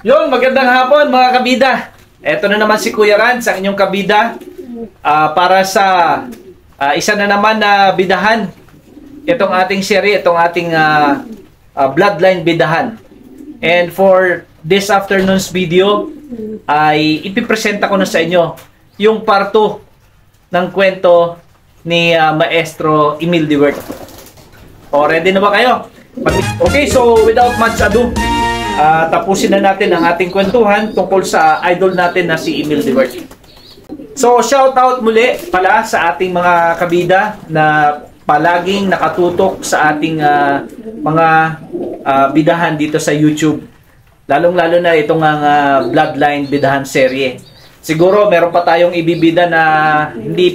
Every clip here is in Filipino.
Yun, magandang hapon mga kabida. Eto na naman si Kuya Rans, ang inyong kabida para sa isa na naman na bidahan. Itong ating serye, itong ating bloodline bidahan. And for this afternoon's video, ay ipipresenta ko na sa inyo yung parto ng kwento ni Maestro Emil Dewert. O, ready na ba kayo? Okay, so without much ado, tapusin na natin ang ating kwentuhan tungkol sa idol natin na si Emil Dewert. So, shout out muli pala sa ating mga kabida na palaging nakatutok sa ating mga bidahan dito sa YouTube. Lalong-lalo na itong Bloodline Bidahan serye. Siguro meron pa tayong ibibida na hindi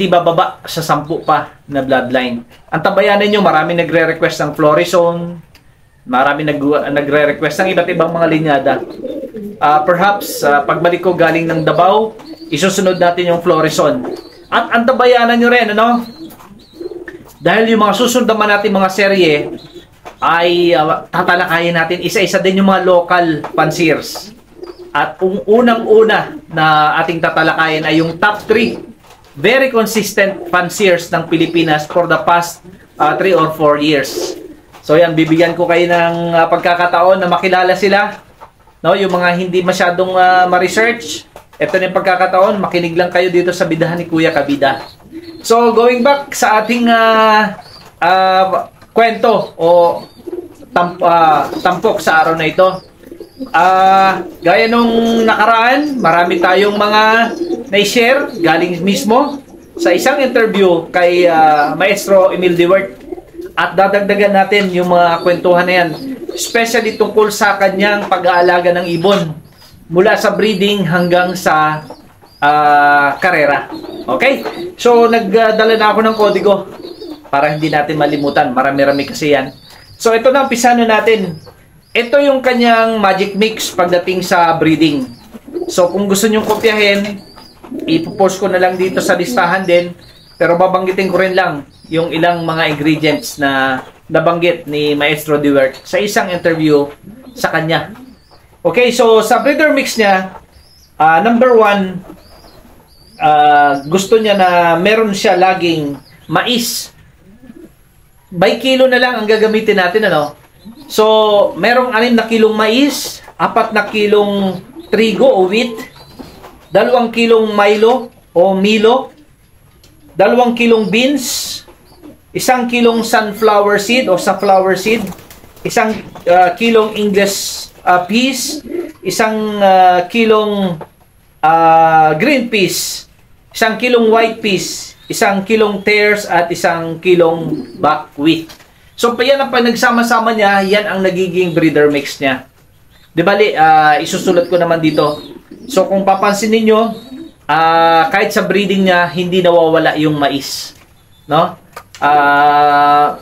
bababa sa 10 pa na bloodline. Ang tabayanan nyo, marami nagre-request ng Florizone, marami nagre-request ng iba't ibang mga linyada. Perhaps, pagbalik ko galing ng Davao, isusunod natin yung Florizone. At ang tabayanan nyo rin, ano? Dahil yung mga susunod naman natin mga serye, ay tatalakayin natin isa-isa din yung mga local pansiers. At unang-una na ating tatalakayin ay yung top 3 very consistent pansiers ng Pilipinas for the past 3 or 4 years. So yan, bibigyan ko kayo ng pagkakataon na makilala sila. No, yung mga hindi masyadong ma-research, ito na yung pagkakataon, makinig lang kayo dito sa bidahan ni Kuya Kabida. So going back sa ating kwento o tampok sa araw na ito. Gaya nung nakaraan, marami tayong mga na-share galing mismo sa isang interview kay Maestro Emil Dewert. At dadagdagan natin yung mga kwentuhan na yan, especially tungkol sa kanyang pag-aalaga ng ibon mula sa breeding hanggang sa karera. Okay? So, nagdala na ako ng kodigo para hindi natin malimutan. Marami-rami kasi yan. So, ito na, umpisa na natin. Ito yung kanyang magic mix pagdating sa breeding. So, kung gusto nyong kopyahin, ipopost ko na lang dito sa listahan din. Pero babanggitin ko rin lang yung ilang mga ingredients na nabanggit ni Maestro Dewert sa isang interview sa kanya. Okay, so sa breeder mix niya, number 1, gusto niya na meron siya laging mais. By kilo na lang ang gagamitin natin, ano? So, merong 6 na kilong mais, 4 na kilong trigo o wheat, 2 kilong Milo o Milo, 2 kilong beans, 1 kilong sunflower seed o safflower seed, 1 kilong English peas, 1 kilong green peas, 1 kilong white peas, 1 kilong tares at 1 kilong buckwheat. So, yan ang panagsama-sama niya, yan ang nagiging breeder mix niya. Di bali, isusulat ko naman dito. So, kung papansin niyo, kahit sa breeding niya, hindi nawawala yung mais. No?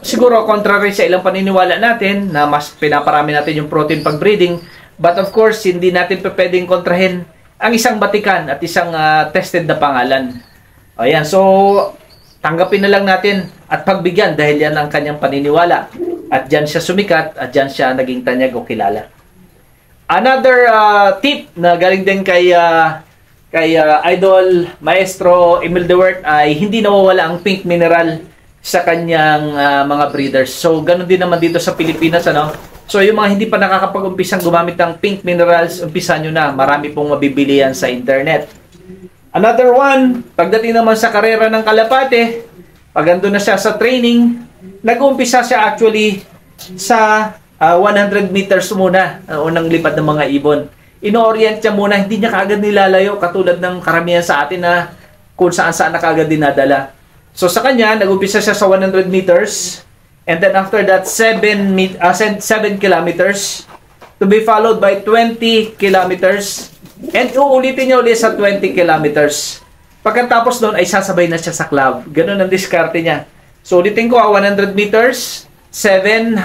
Siguro, contrary sa ilang paniniwala natin, na mas pinaparami natin yung protein pag breeding, but of course, hindi natin pwedeng kontrahin ang isang batikan at isang tested na pangalan. Ayan, so, tanggapin na lang natin at pagbigyan dahil yan ang kanyang paniniwala. At dyan siya sumikat at dyan siya naging tanyag o kilala. Another tip na galing din kay Idol Maestro Emil Dewert ay hindi nawawala ang pink mineral sa kanyang mga breeders. So, ganun din naman dito sa Pilipinas, ano? So, yung mga hindi pa nakakapag-umpisang gumamit ng pink minerals, umpisa nyo na. Marami pong mabibili yan sa internet. Another one, pagdating naman sa karera ng kalapate, pag ando na siya sa training, nag-uumpisa siya actually sa 100 meters muna, unang lipad ng mga ibon. Ino-orient niya muna, hindi niya kaagad nilalayo, katulad ng karamihan sa atin na kung saan-saan na kaagad dinadala. So sa kanya, nag-uumpisa siya sa 100 meters, and then after that, 7 kilometers, to be followed by 20 kilometers, and uulitin niya ulit sa 20 kilometers. Pagkatapos noon ay sasabay na siya sa club. Ganun ang diskarte niya. So ulitin ko, 100 meters, 7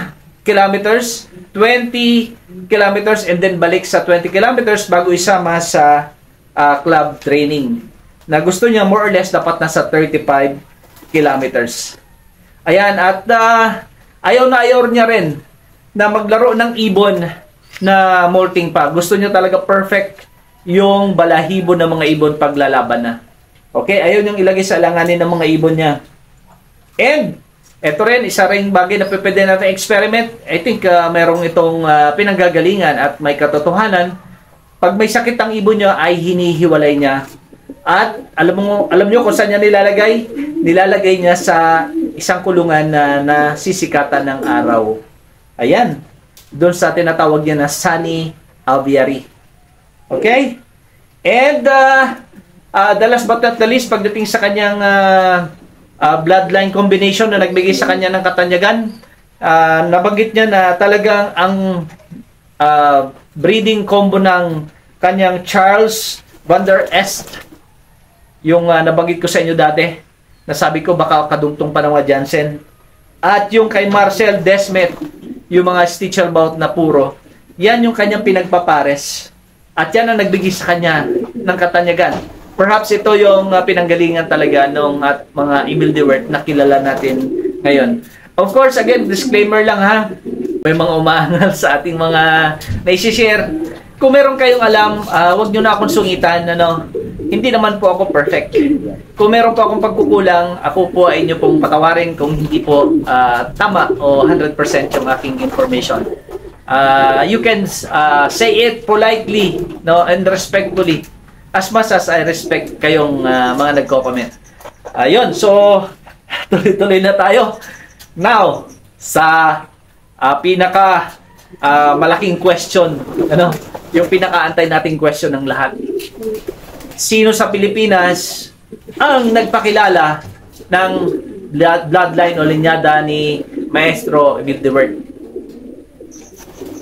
kilometers, 20 kilometers, and then balik sa 20 kilometers bago isama sa club training. Na gusto niya more or less dapat nasa 35 kilometers. Ayan, at ayaw na ayaw niya rin na maglaro ng ibon na molting pa. Gusto niya talaga perfect yung balahibo ng mga ibon paglalaban na. Okay, ayun yung ilagay sa alanganin ng mga ibon niya. And, ito rin, isa ring bagay na pwede natin experiment. I think merong itong pinanggagalingan at may katotohanan. Pag may sakit ang ibon niya, ay hinihiwalay niya. At alam niyo kung saan niya nilalagay? Nilalagay niya sa isang kulungan na nasisikatan ng araw. Ayan. Doon sa tinatawag niya na sunny aviary. Okay? And the last but not the least, pagdating sa kanyang bloodline combination na nagbigay sa kanya ng katanyagan, nabanggit niya na talagang ang breeding combo ng kanyang Charles Van der Est, yung nabanggit ko sa inyo dati, nasabi ko baka kadugtong pa ng Jansen, at yung kay Marcel Desmet, yung mga Stichelbaut na puro, yan yung kanyang pinagpapares. At yan ang nagbigay sa kanya ng katanyagan. Perhaps ito yung pinanggalingan talaga ng at mga Emil de Werth na kilala natin ngayon. Of course, again, disclaimer lang ha. May mga umaangal sa ating mga naisishare. Kung meron kayong alam, wag nyo na akong sungitan. Hindi naman po ako perfect. Kung meron po akong pagkukulang, ako po ay inyo pong patawarin kung hindi po tama o 100% yung aking information. You can say it politely, and respectfully, as much as I respect kayong mga nagko-comment. Ayun, so tuloy-tuloy na tayo. Now, sa pinaka malaking question, yung pinakaantay nating question ng lahat. Sino sa Pilipinas ang nagpakilala ng bloodline o linyada ni Maestro Emil de Werth?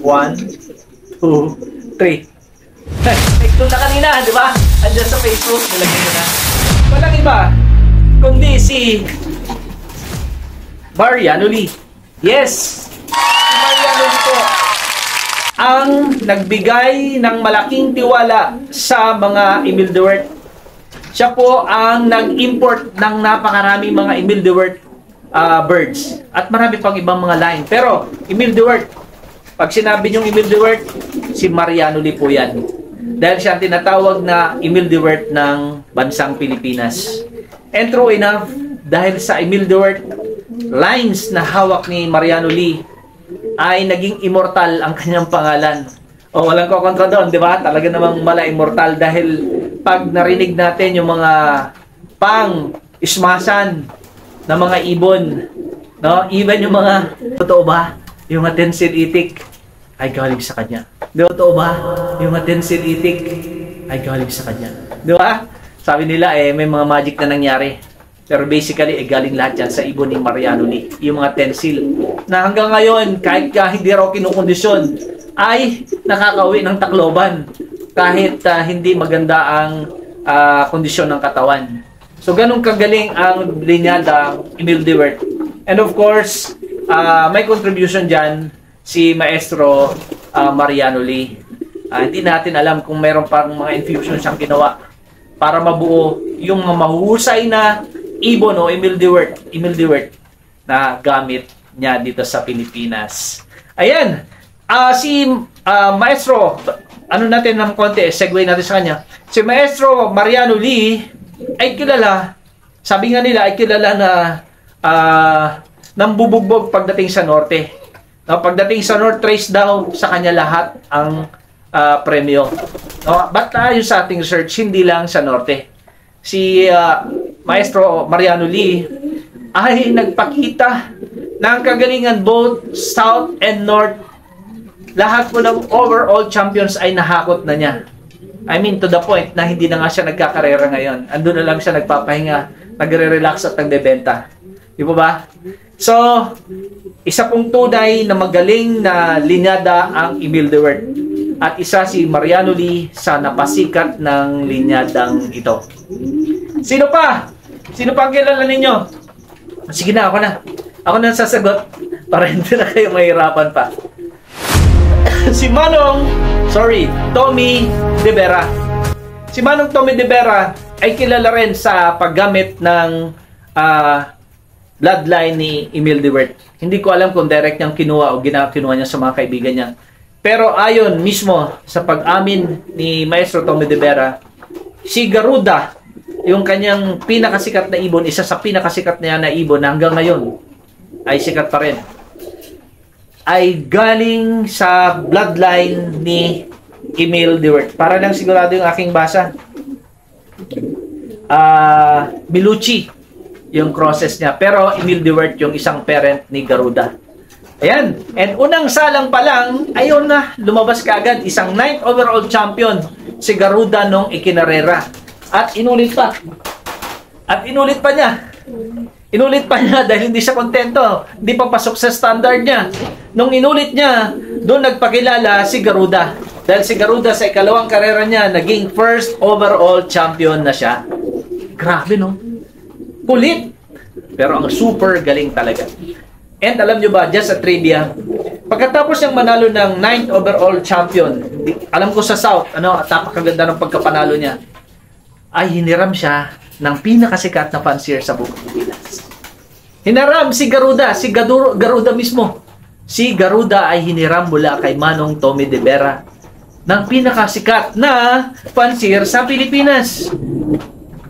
1, 2, 3. Ito na kanina, di ba? Andiyan sa Facebook, nilagay ko na. Walang iba, kundi si Mariano Lee. Yes! Si Mariano Lee po ang nagbigay ng malaking tiwala sa mga Emil de Werth. Siya po ang nag-import ng napakaraming mga Emil de Werth birds. At marami pang ibang mga line. Pero, Emil de Werth, pag sinabi niyong Emil de Werth, si Mariano Lee po yan. Dahil siya ang tinatawag na Emil de Werth ng bansang Pilipinas. And true enough, dahil sa Emil de Werth lines na hawak ni Mariano Lee, ay naging immortal ang kanyang pangalan. O walang kokontra doon, di ba? Talaga namang mala-immortal dahil pag narinig natin yung mga pang-ismasan na mga ibon, even yung mga, totoo ba? Yung attention itik ay galing sa kanya. Di ba, totoo ba? Yung attention itik ay galing sa kanya. Di ba? Sabi nila, may mga magic na nangyari. Pero basically, galing lahat yan sa ibon ni Mariano Lee. Yung mga tensil. Na hanggang ngayon, kahit hindi raw kinukondisyon, ay nakakauwi ng Tacloban. Kahit hindi maganda ang kondisyon ng katawan. So, ganun kagaling ang linyada Emil de Werth. And of course, may contribution dyan si Maestro Mariano Lee. Hindi natin alam kung mayroon pang mga infusion siyang ginawa para mabuo yung mga mahuhusay na ibon o Emil de Werth na gamit niya dito sa Pilipinas. Ayan, si Maestro, ano natin ng konti, segue natin sa kanya. Si Maestro Mariano Lee ay kilala, sabi nga nila ay kilala na nambubugbog pagdating sa norte. Pagdating sa North, trace daw sa kanya lahat ang premyo. But yung sa ating research, hindi lang sa norte. Si Maestro Mariano Lee ay nagpakita ng kagalingan both South and North. Lahat po ng overall champions ay nahakot na niya. I mean, to the point na hindi na nga siya nagkakarera ngayon. Andun na lang siya nagpapahinga, nagre-relax at nagbebenta. Di ba ba? So, isa pong tunay na magaling na linyada ang Emil de Werth. At isa si Mariano Lee sa napasikat ng linyadang ito. Sino pa? Sino pa ang kilala ninyo? Sige na, ako na. Ako na sasagot para hindi na kayo mahirapan pa. Si Tommy de Vera. Si Manong Tommy de Vera ay kilala rin sa paggamit ng bloodline ni Emil de Werth. Hindi ko alam kung direct niyang kinuha o kinuha niya sa mga kaibigan niya. Pero ayon mismo sa pag-amin ni Maestro Tommy De Vera, si Garuda, yung kanyang pinakasikat na ibon, isa sa pinakasikat na ibon na hanggang ngayon ay sikat pa rin, ay galing sa bloodline ni Emile Dewert. Para lang sigurado yung aking basa. Milucci yung crosses niya. Pero Emile Dewert yung isang parent ni Garuda. Ayan. And unang salang pa lang, ayun na, lumabas kaagad. Isang 9th overall champion si Garuda nung ikinarera. At inulit pa. Inulit pa niya dahil hindi siya kontento. Hindi pa pasok sa standard niya. Nung inulit niya, doon nagpakilala si Garuda. Dahil si Garuda sa ikalawang karera niya, naging first overall champion na siya. Grabe, no? Kulit. Pero ang super galing talaga. And alam nyo ba, just a trivia, pagkatapos niyang manalo ng 9th overall champion, alam ko sa South, napakaganda ng pagkapanalo niya, ay hiniram siya ng pinakasikat na fancier sa buong Pilipinas. Hiniram si Garuda, Garuda mismo. Si Garuda ay hiniram mula kay Manong Tommy De Vera ng pinakasikat na fancier sa Pilipinas.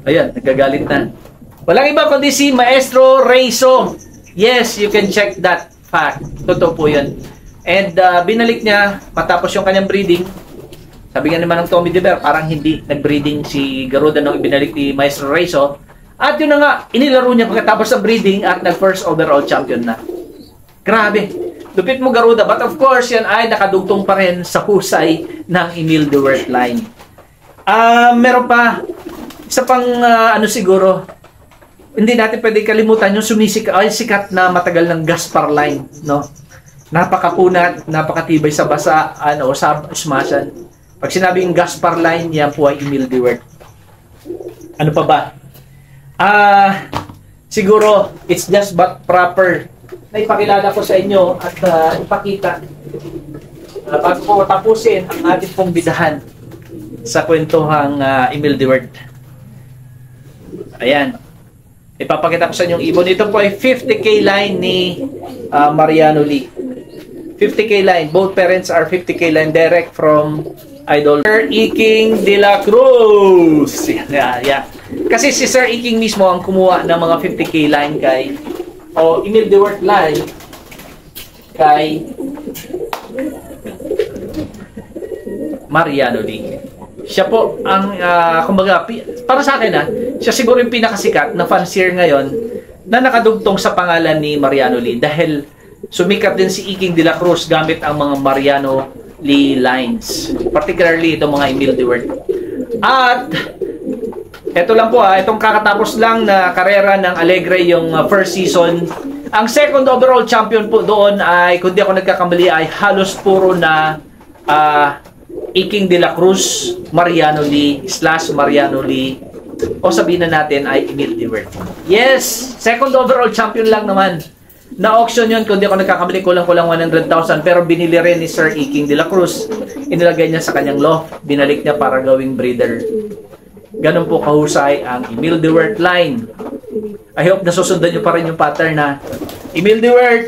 Ayan, nagagalit na. Walang iba kundi si Maestro Reiso. Yes, you can check that fact. Totoo po yun. And binalik niya matapos yung kanyang breeding. Sabi nga naman ng Tommy De Vera, parang hindi nag-breeding si Garuda nung ibinalik ni Maestro Reiso. At yun na nga, inilaro niya pagkatapos ng breeding at nag-first overall champion na. Grabe. Lupit mo, Garuda. But of course, yan ay nakadugtong pa rin sa husay ng Emile Dewert line. Meron pa, isa pang siguro, hindi natin pwede kalimutan yung sikat na matagal ng Gaspar line, no? Napakakunat, napakatibay sa basa, sa smashan. Pag sinabing Gaspar line, yan po ay Emile Dewert. Ano pa ba? Siguro, it's just but proper na ipakilala ko sa inyo at ipakita bago ko tapusin ang ating pong bidahan sa kwentuhang Emile Dewert. Ayan. Ipapakita ko sa inyo yung ibon. Ito po ay 50K line ni Mariano Lee. 50K line. Both parents are 50K line direct from Idol. Sir Iking de la Cruz. Yeah. Kasi si Sir Iking mismo ang kumuha ng mga 50K line kay Emile Dewert line kay Mariano Lee. Siya po ang, kumbaga, para sa akin siya siguro yung pinakasikat na fancier ngayon na nakadugtong sa pangalan ni Mariano Lee dahil sumikat din si Iking de la Cruz gamit ang mga Mariano Lee lines. Particularly itong mga Emile Dewert. At ito lang po itong kakatapos lang na karera ng Alegre yung first season. Ang second overall champion po doon ay, kung di ako nagkakamali, ay halos puro na Iking de la Cruz, Mariano Lee, /Mariano Lee, o sabihin na natin ay Emile Dewert. Yes, second overall champion lang naman. Na-auction yun, kung di ako nagkakamali, kulang-kulang 100,000, pero binili rin ni Sir Iking de la Cruz. Inilagay niya sa kanyang loft, binalik niya para gawing breeder. Ganun po kahusay ang Emile Dewert line. I hope nasusundan niyo pa rin yung pattern na Emile Dewert,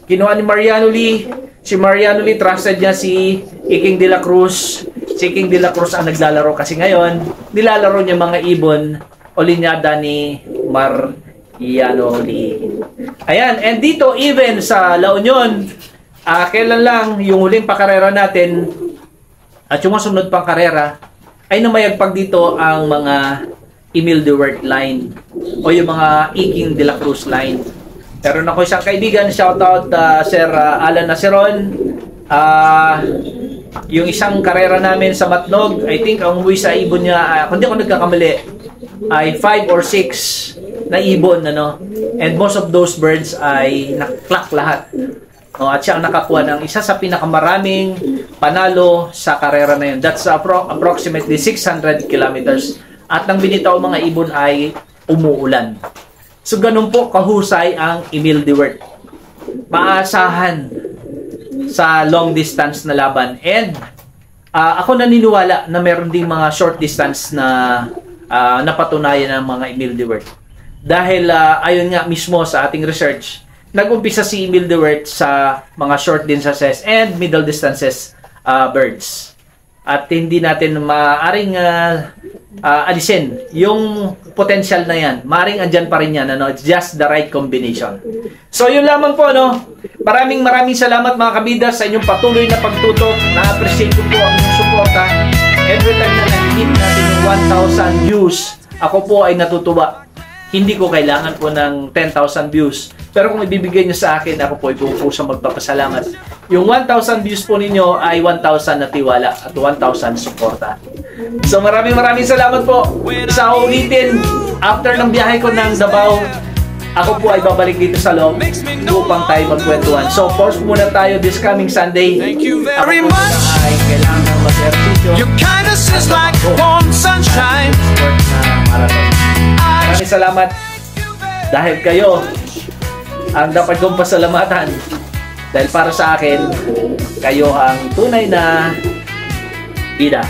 kinuha ni Mariano Lee. Si Mariano Lee, trusted niya si Iking de la Cruz. Si Iking de la Cruz ang naglalaro kasi ngayon, nilalaro niya mga ibon o linyada ni Mariano Lee. Ayan, and dito even sa La Union, kailan lang yung huling pakarera natin at yung masunod pang karera, ay namayagpag dito ang mga Emile Dewert line o yung mga Iking de la Cruz line. Meron ako isang kaibigan, shoutout Sir Alan Naceron. Yung isang karera namin sa Matnog, I think ang umuwi sa ibon niya, kung di ako nagkakamali, ay 5 or 6 na ibon, and most of those birds ay naklock lahat. At siya ang nakakuha ng isa sa pinakamaraming panalo sa karera na yun. That's approximately 600 kilometers. At nang binitaw mga ibon ay umuulan. So, ganun po kahusay ang Emile Dewert. Maasahan sa long distance na laban. And ako naniniwala na meron ding mga short distance na napatunayan ng mga Emile Dewert. Dahil ayon nga mismo sa ating research, nag-umpisa si Emile Dewert sa mga short distances and middle distances birds. At hindi natin maaring alisin yung potential na yan. Maaring andyan pa rin yan. Ano? It's just the right combination. So, yun lamang po. No? Maraming salamat mga kabida sa inyong patuloy na pagtutok. Na-appreciate ko po ang inyong suporta. Every time na nag-hit natin yung 1,000 views, ako po ay natutuwa. Hindi ko kailangan po ng 10,000 views. Pero kung ibibigay nyo sa akin, ako po ay pusang magpapasalamat. Yung 1,000 views po ninyo ay 1,000 na tiwala at 1,000 suporta. So maraming salamat po. Sa ulitin, after ng biyahe ko ng Davao, ako po ay babalik dito sa loob upang tayo magkwentuhan. So force muna tayo this coming Sunday. Thank you Ako very po much. ay kailangan mag-ersisyo. Your kindness is like warm sunshine. Sport na marathon. Maraming salamat dahil kayo ang dapat kong pasalamatan. Dahil para sa akin, kayo ang tunay na bida.